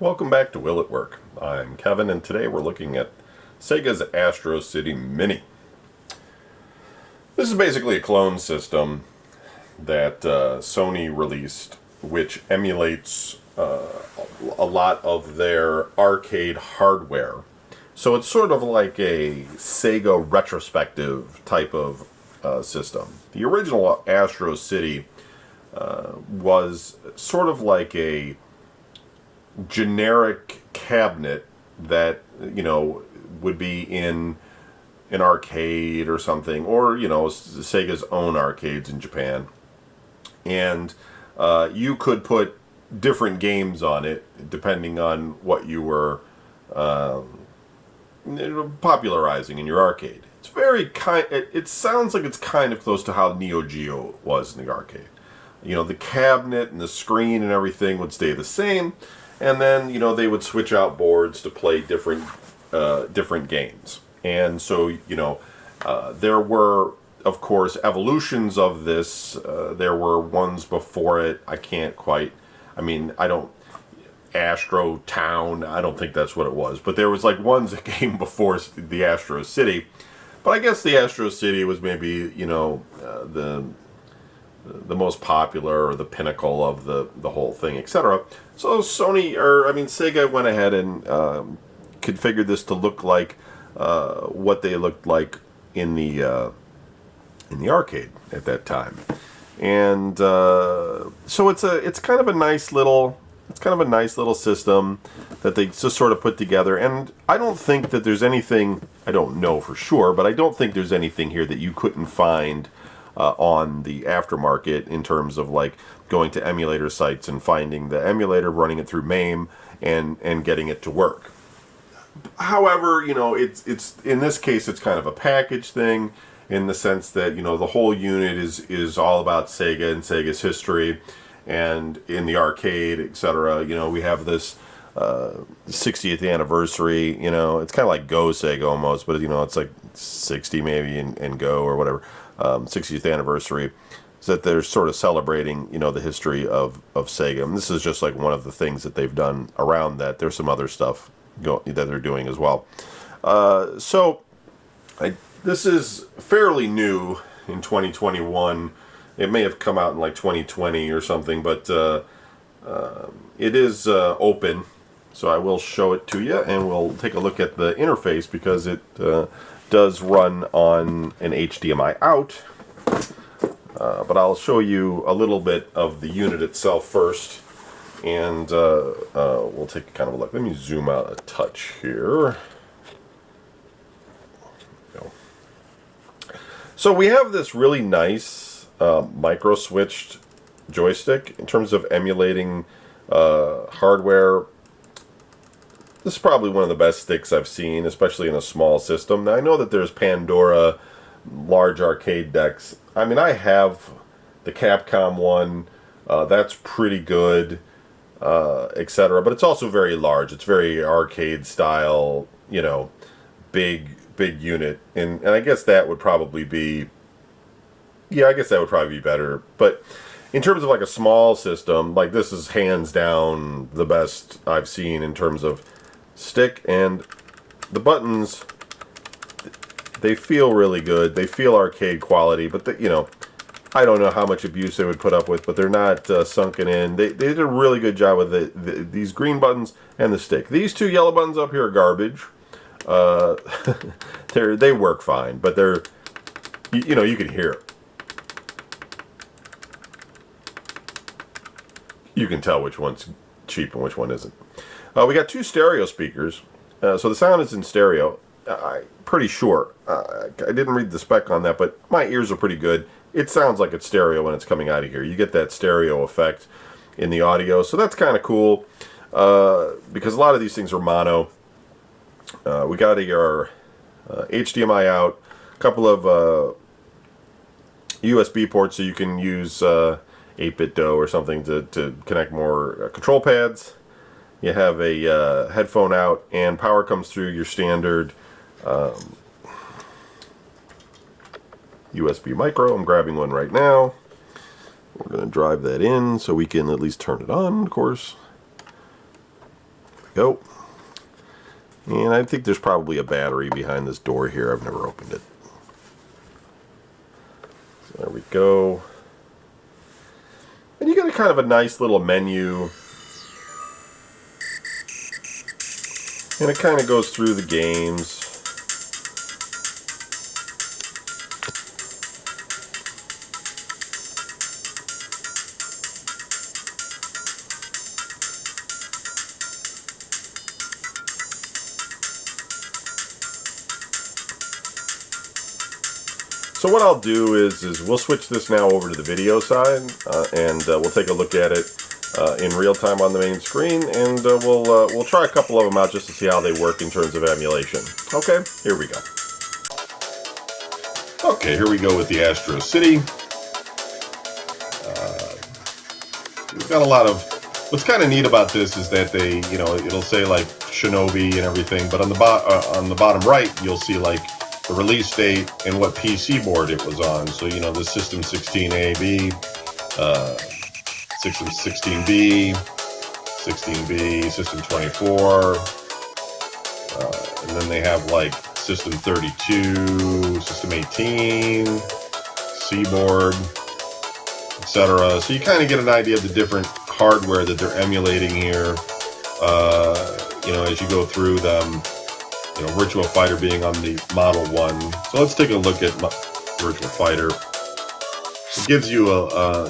Welcome back to Will It Work. I'm Kevin, and today we're looking at Sega's Astro City Mini. This is basically a clone system that Sony released, which emulates a lot of their arcade hardware. So it's sort of like a Sega retrospective type of system. The original Astro City was sort of like a generic cabinet that, would be in an arcade or something, or, Sega's own arcades in Japan. And you could put different games on it depending on what you were popularizing in your arcade. It's it sounds like it's kind of close to how Neo Geo was in the arcade. The cabinet and the screen and everything would stay the same. And then, they would switch out boards to play different games. And so, there were, of course, evolutions of this. There were ones before it. Astro Town, I don't think that's what it was. But there was like ones that came before the Astro City. But I guess the Astro City was maybe, the most popular or the pinnacle of the whole thing, etc. So Sega went ahead and configured this to look like what they looked like in the arcade at that time, and so it's kind of a nice little system that they just sort of put together. And I don't think that there's anything, I don't know for sure, but I don't think there's anything here that you couldn't find on the aftermarket in terms of like going to emulator sites and finding the emulator, running it through MAME, and getting it to work. However, it's in this case it's kind of a package thing in the sense that the whole unit is all about Sega and Sega's history, and in the arcade, etc. We have this 60th anniversary. It's kind of like Go Sega almost, but it's like 60 maybe and Go or whatever. 60th anniversary, is that they're sort of celebrating, the history of Sega. And this is just like one of the things that they've done around that. There's some other stuff that they're doing as well. This is fairly new in 2021. It may have come out in like 2020 or something, but it is open. So I will show it to you, and we'll take a look at the interface because it does run on an HDMI out, but I'll show you a little bit of the unit itself first, and we'll take kind of a look. Let me zoom out a touch here. So we have this really nice micro switched joystick in terms of emulating hardware. This is probably one of the best sticks I've seen, especially in a small system. Now, I know that there's Pandora large arcade decks. I have the Capcom one. That's pretty good, etc. But it's also very large. It's very arcade style, big unit. And I guess that would probably be... Yeah, I guess that would probably be better. But in terms of like a small system, like this is hands down the best I've seen in terms of stick, and the buttons, they feel really good. They feel arcade quality, but I don't know how much abuse they would put up with, but they're not sunken in. They did a really good job with these green buttons and the stick. These two yellow buttons up here are garbage. They work fine, but they're, you can hear it. You can tell which one's cheap and which one isn't. We got two stereo speakers, so the sound is in stereo. I'm pretty sure. I didn't read the spec on that, but my ears are pretty good. It sounds like it's stereo when it's coming out of here. You get that stereo effect in the audio, so that's kind of cool, because a lot of these things are mono. We got our HDMI out, a couple of USB ports so you can use 8-bit DOE or something to connect more control pads. You have a headphone out, and power comes through your standard USB micro. I'm grabbing one right now. We're going to drive that in so we can at least turn it on, of course. Go. And I think there's probably a battery behind this door here. I've never opened it. So there we go. And you get a kind of a nice little menu. And it kind of goes through the games. So what I'll do is we'll switch this now over to the video side, and we'll take a look at it in real time on the main screen, and we'll try a couple of them out just to see how they work in terms of emulation. Okay, here we go. Okay, here we go with the Astro City. We've got a lot of. What's kind of neat about this is that they, it'll say like Shinobi and everything, but on the bottom right, you'll see like the release date and what PC board it was on. So, the System 16A, System 16B, 16B, System 24, and then they have like System 32, System 18, C board, etc. So you kind of get an idea of the different hardware that they're emulating here, as you go through them. Virtua Fighter being on the Model 1. So let's take a look at Virtua Fighter. It gives you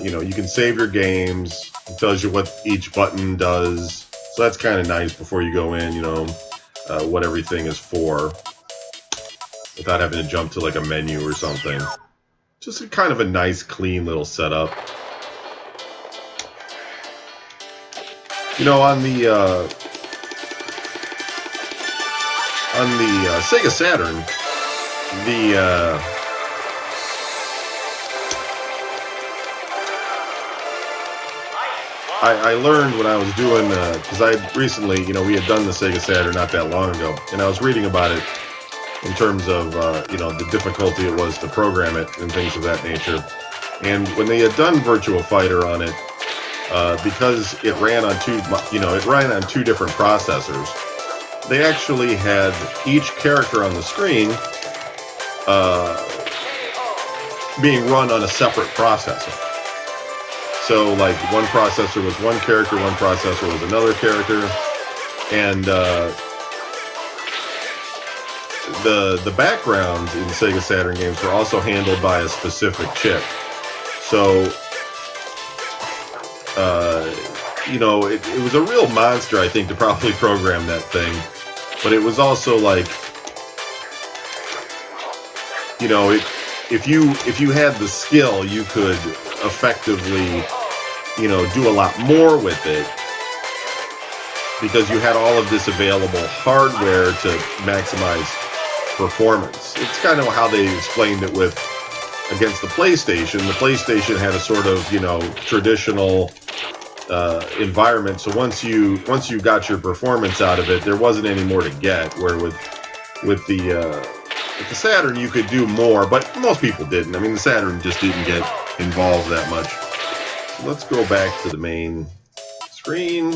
you can save your games. It tells you what each button does. So that's kind of nice before you go in, what everything is for, without having to jump to like a menu or something. Just kind of a nice, clean little setup. On the Sega Saturn, I learned when I was doing, because I recently, we had done the Sega Saturn not that long ago, and I was reading about it in terms of, the difficulty it was to program it and things of that nature. And when they had done Virtua Fighter on it, because it ran on two different processors, they actually had each character on the screen being run on a separate processor. So, like, one processor was one character, one processor was another character, and the backgrounds in Sega Saturn games were also handled by a specific chip. So, it was a real monster, I think, to probably program that thing. But it was also like, if you had the skill, you could effectively, do a lot more with it, because you had all of this available hardware to maximize performance. It's kind of how they explained it with against the PlayStation. The PlayStation had a sort of, traditional environment. So once you got your performance out of it, there wasn't any more to get. Where with the Saturn, you could do more, but most people didn't. I mean, the Saturn just didn't get involved that much. So let's go back to the main screen.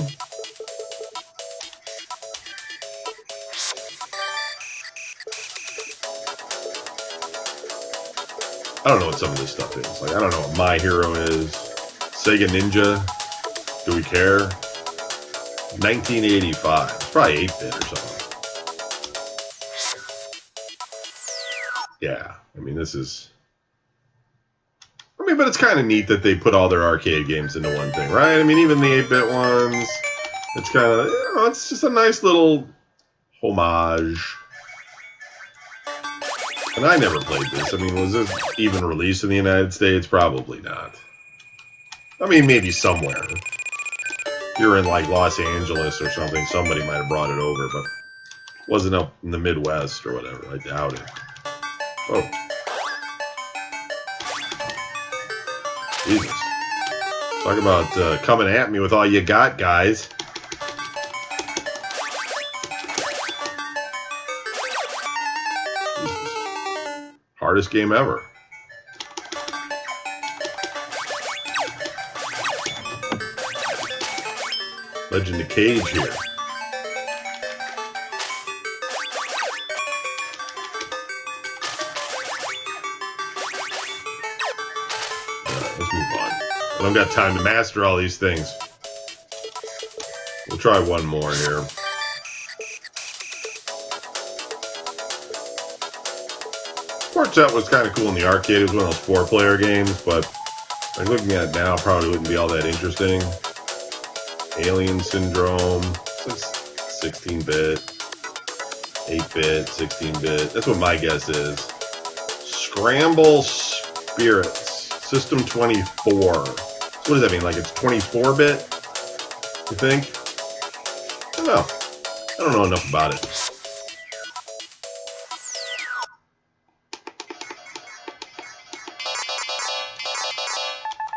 I don't know what some of this stuff is. Like, I don't know what My Hero is. Sega Ninja. Do we care? 1985. It's probably 8-bit or something. Yeah. I mean, but it's kind of neat that they put all their arcade games into one thing, right? I mean, even the 8-bit ones. It's kind of, it's just a nice little homage. And I never played this. I mean, was this even released in the United States? Probably not. I mean, maybe somewhere. If you're in, like, Los Angeles or something, somebody might have brought it over, but it wasn't up in the Midwest or whatever. I doubt it. Oh. Jesus. Talk about coming at me with all you got, guys. Hardest game ever. Legend of Cage here. move on. I don't got time to master all these things. We'll try one more here. Quartet was kind of cool in the arcade. It was one of those 4-player games, but like looking at it now, probably wouldn't be all that interesting. Alien Syndrome. It's 16-bit, 8-bit, 16-bit. That's what my guess is. Scramble Spirits. System 24. So what does that mean? Like it's 24-bit? You think? I don't know. I don't know enough about it.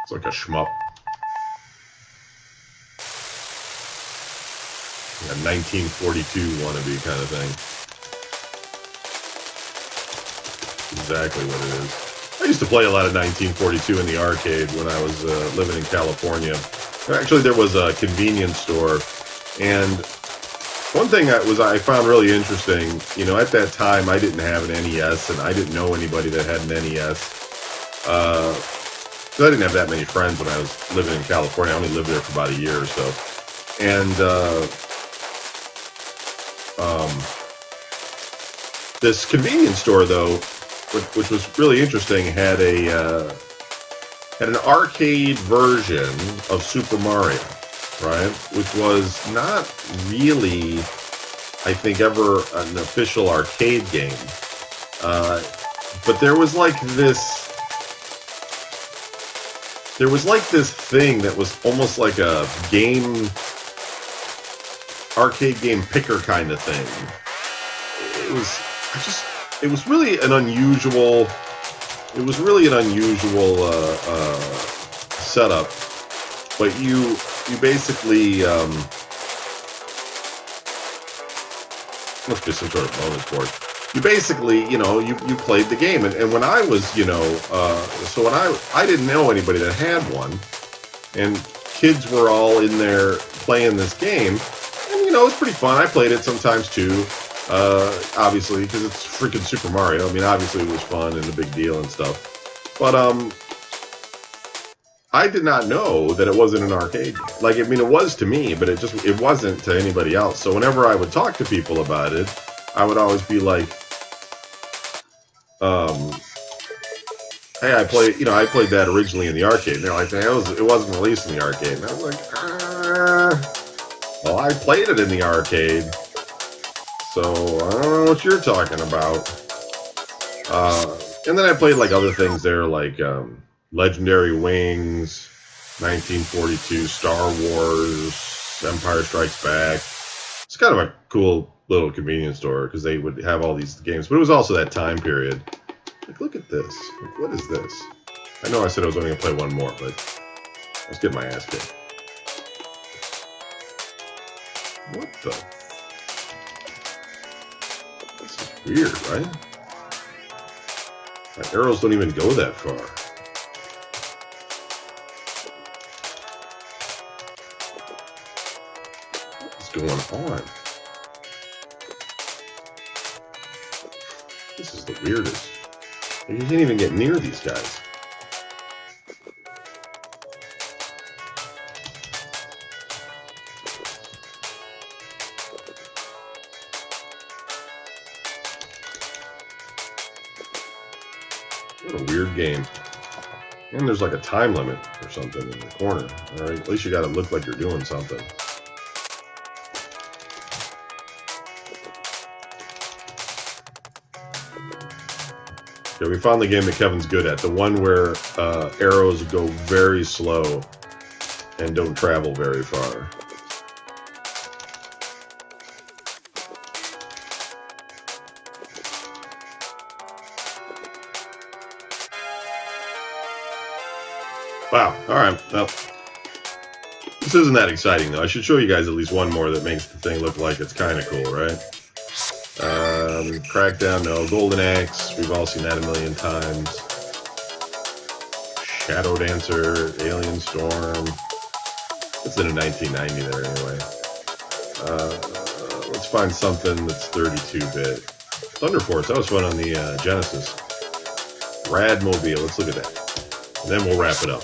It's like a shmup. A 1942 wannabe kind of thing. Exactly what it is. I used to play a lot of 1942 in the arcade when I was living in California. Actually, there was a convenience store, and one thing I found really interesting, you know, at that time I didn't have an NES, and I didn't know anybody that had an NES. Because I didn't have that many friends when I was living in California. I only lived there for about a year or so. And this convenience store, though, which was really interesting, had an arcade version of Super Mario, right? Which was not really, I think, ever an official arcade game. But there was like this thing that was almost like a arcade game picker kind of thing. It was really an unusual setup, but you basically must be some sort of bonus board. You basically, you know, you played the game, and when I was, you know, so when I didn't know anybody that had one, and kids were all in there playing this game, and you know, it's pretty fun. I played it sometimes too. Obviously, because it's freaking Super Mario. I mean, obviously it was fun and a big deal and stuff. But, I did not know that it wasn't an arcade game. Like, I mean, it was to me, but it wasn't to anybody else. So whenever I would talk to people about it, I would always be like, hey, I played that originally in the arcade. And they're like, it wasn't released in the arcade. And I was like, well, I played it in the arcade. So, I don't know what you're talking about. And then I played, like, other things there, like Legendary Wings, 1942, Star Wars, Empire Strikes Back. It's kind of a cool little convenience store, because they would have all these games. But it was also that time period. Like, look at this. Like, what is this? I know I said I was only going to play one more, but I was getting my ass kicked. What the... Weird, right? My arrows don't even go that far. What's going on? This is the weirdest. You can't even get near these guys. What a weird game. And there's like a time limit or something in the corner. Alright, at least you gotta look like you're doing something. Okay, we found the game that Kevin's good at. The one where arrows go very slow and don't travel very far. Wow, alright, well, this isn't that exciting though. I should show you guys at least one more that makes the thing look like it's kind of cool, right? Crackdown, no. Golden Axe, we've all seen that a million times. Shadow Dancer, Alien Storm. It's in a 1990 there anyway. Let's find something that's 32-bit. Thunder Force, that was fun on the Genesis. Radmobile, let's look at that. And then we'll wrap it up.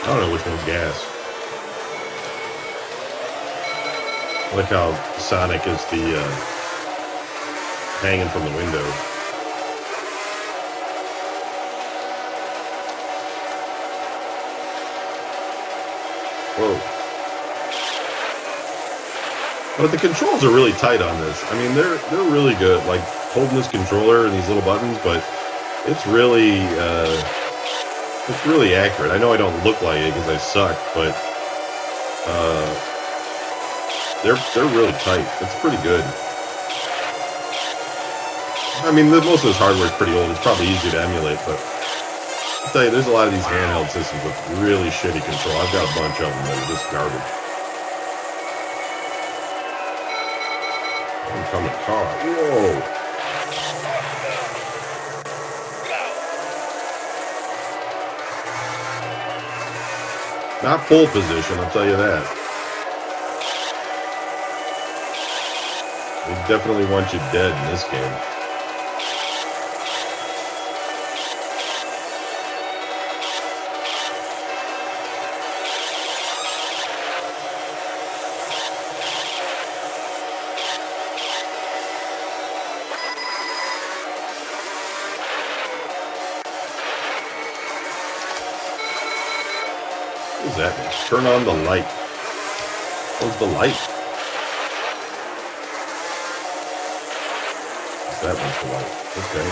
I don't know which one's gas. I like how Sonic is the hanging from the window. Whoa. But the controls are really tight on this. I mean, they're really good. Like holding this controller and these little buttons, but it's really accurate. I know I don't look like it because I suck, but they're really tight. It's pretty good. I mean, most of this hardware is pretty old. It's probably easy to emulate, but I'll tell you, there's a lot of these handheld systems with really shitty control. I've got a bunch of them that are just garbage. Oncoming car. Whoa. Not pole position, I'll tell you that. They definitely want you dead in this game. What does that mean? Turn on the light. What's the light? That one's the light. Okay.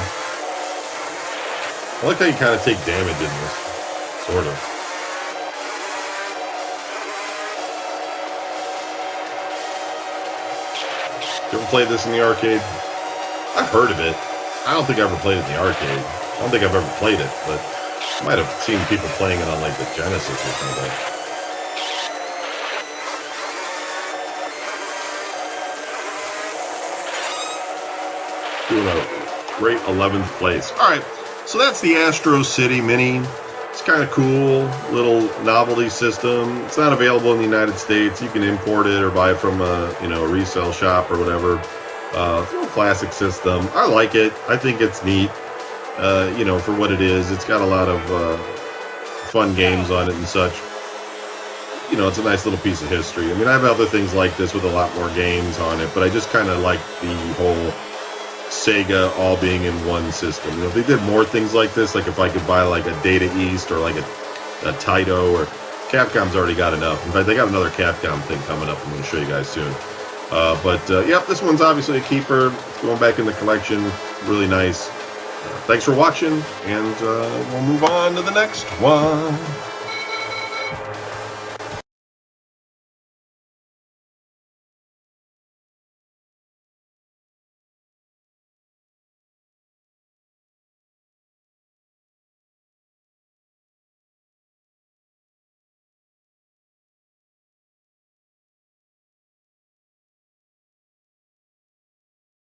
I like how you kind of take damage in this. Sort of. You ever played this in the arcade? I've heard of it. I don't think I ever played it in the arcade. I don't think I've ever played it, but I might have seen people playing it on like the Genesis or something. Doing a great 11th place. Alright, so that's the Astro City Mini. It's kind of cool, little novelty system. It's not available in the United States. You can import it or buy it from a resale shop or whatever. It's a little classic system. I like it. I think it's neat. For what it is. It's got a lot of fun games on it and such. It's a nice little piece of history. I mean, I have other things like this with a lot more games on it, but I just kind of like the whole Sega all being in one system. If they did more things like this, like if I could buy like a Data East or like a Taito, or Capcom's already got enough. In fact, they got another Capcom thing coming up I'm going to show you guys soon. Yep, this one's obviously a keeper. It's going back in the collection. Really nice. Thanks for watching, and we'll move on to the next one.